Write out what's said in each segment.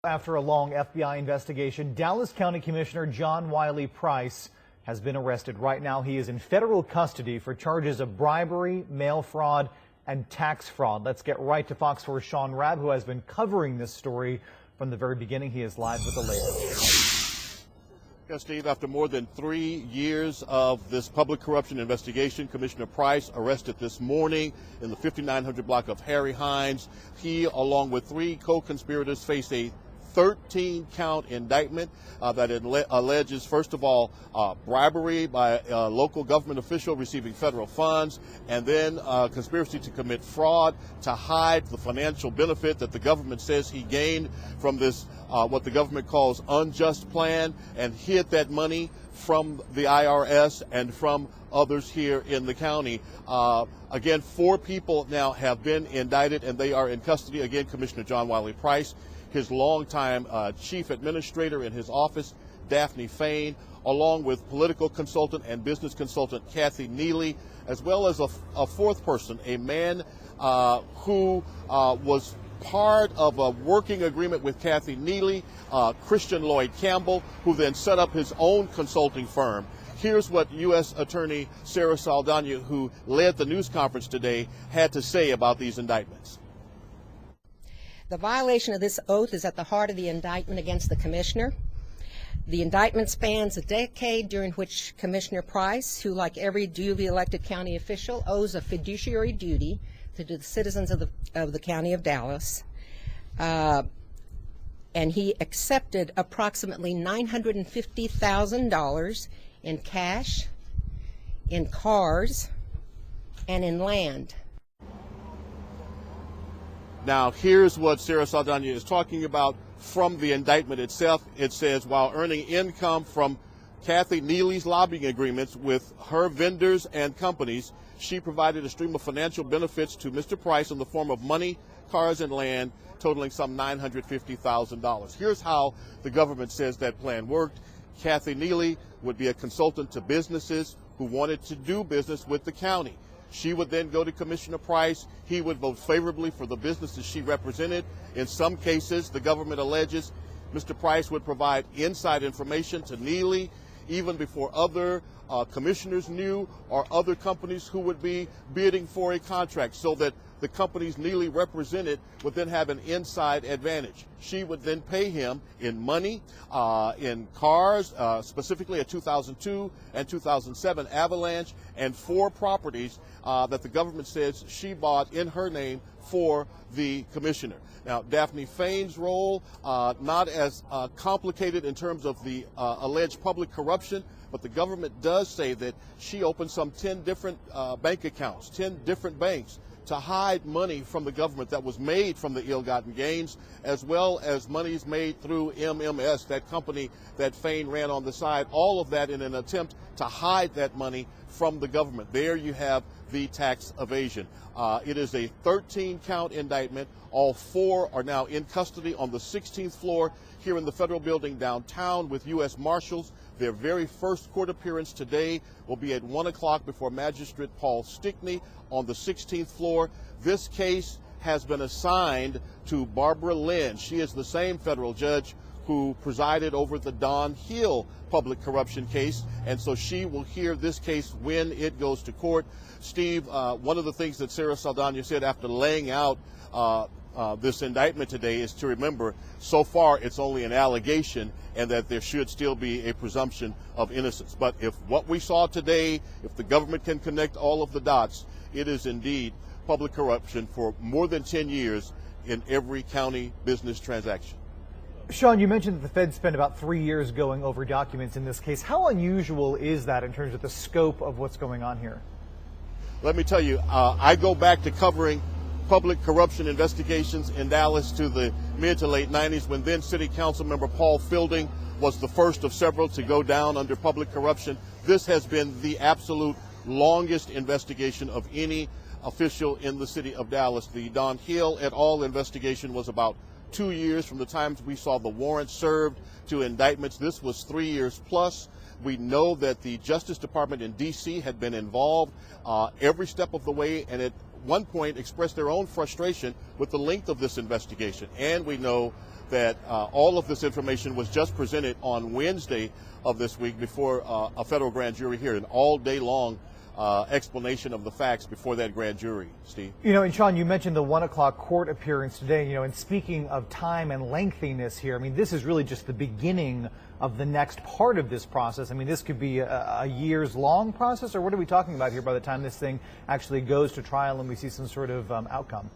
After a long FBI investigation, Dallas County Commissioner John Wiley Price has been arrested. Right now, he is in federal custody for charges of bribery, mail fraud, and tax fraud. Let's get right to Fox 4's Sean Rabb, who has been covering this story from the very beginning. He is live with the latest. Yes, Steve, after more than 3 years of this public corruption investigation, Commissioner Price arrested this morning in the 5900 block of Harry Hines. He, along with 3 co-conspirators, face a 13-count indictment that alleges, first of all, bribery by a local government official receiving federal funds, and then conspiracy to commit fraud to hide the financial benefit that the government says he gained from this, what the government calls unjust plan, and hid that money from the IRS and from others here in the county. Again, 4 people now have been indicted, and they are in custody. Again, Commissioner John Wiley Price, his longtime chief administrator in his office, Daphne Fain, along with political consultant and business consultant Kathy Neely, as well as a 4th person, a man who was part of a working agreement with Kathy Neely, Christian Lloyd Campbell, who then set up his own consulting firm. Here's what U.S. Attorney Sarah Saldana, who led the news conference today, had to say about these indictments. The violation of this oath is at the heart of the indictment against the commissioner. The indictment spans a decade during which Commissioner Price, who like every duly elected county official owes a fiduciary duty to the citizens of the county of Dallas, and he accepted approximately $950,000 in cash, in cars, and in land. Now, here's what Sarah Saldana is talking about from the indictment itself. It says, while earning income from Kathy Neely's lobbying agreements with her vendors and companies, she provided a stream of financial benefits to Mr. Price in the form of money, cars, and land, totaling some $950,000. Here's how the government says that plan worked. Kathy Neely would be a consultant to businesses who wanted to do business with the county. She would then go to Commissioner Price. He would vote favorably for the businesses she represented. In some cases, the government alleges Mr. Price would provide inside information to Neely even before other commissioners knew, or other companies who would be bidding for a contract, so that the companies Neely represented would then have an inside advantage. She would then pay him in money, in cars, specifically a 2002 and 2007 Avalanche, and 4 properties that the government says she bought in her name for the commissioner. Now, Daphne Fain's role, not as complicated in terms of the alleged public corruption, but the government does say that she opened some 10 different bank accounts, 10 different banks, to hide money from the government that was made from the ill-gotten gains, as well as monies made through MMS, that company that Fain ran on the side, all of that in an attempt to hide that money from the government. There you have the tax evasion. It is a 13-count indictment. All 4 are now in custody on the 16th floor here in the federal building downtown with U.S. Marshals. Their very first court appearance today will be at 1 o'clock before Magistrate Paul Stickney on the 16th floor. This case has been assigned to Barbara Lynn. She is the same federal judge who presided over the Don Hill public corruption case, and so she will hear this case when it goes to court. Steve, one of the things that Sarah Saldana said after laying out this indictment today is to remember, so far it's only an allegation, and that there should still be a presumption of innocence. But if what we saw today, if the government can connect all of the dots, it is indeed public corruption for more than 10 years in every county business transaction. Sean, you mentioned that the Fed spent about 3 years going over documents in this case. How unusual is that in terms of the scope of what's going on here? Let me tell you, I go back to covering public corruption investigations in Dallas to the mid to late 90s, when then City Council member Paul Fielding was the first of several to go down under public corruption. This has been the absolute longest investigation of any official in the city of Dallas. The Don Hill et al. Investigation was about 2 years from the time we saw the warrant served to indictments. This was 3 years plus. We know that the Justice Department in D.C. had been involved every step of the way, and it one point expressed their own frustration with the length of this investigation. And we know that all of this information was just presented on Wednesday of this week before a federal grand jury here, an all-day long explanation of the facts before that grand jury. Steve? You know, and Sean, you mentioned the 1 o'clock court appearance today, you know, and speaking of time and lengthiness here, I mean, this is really just the beginning of the next part of this process. I mean, this could be a years-long process, or what are we talking about here by the time this thing actually goes to trial and we see some sort of outcome?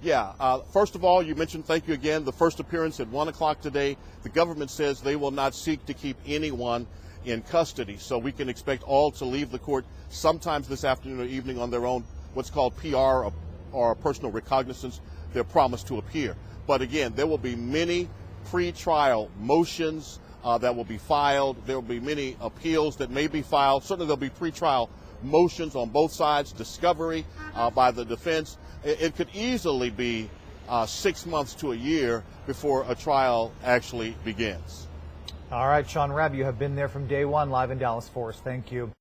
Yeah, first of all, you mentioned, thank you again, the first appearance at 1 o'clock today. The government says they will not seek to keep anyone in custody, so we can expect all to leave the court sometimes this afternoon or evening on their own, what's called PR or personal recognizance, their promise to appear. But again, there will be many pre-trial motions that will be filed. There will be many appeals that may be filed. Certainly there'll be pre-trial motions on both sides, discovery by the defense. It could easily be 6 months to a year before a trial actually begins. All right, Sean Rabb, you have been there from day one, live in Dallas for us. Thank you.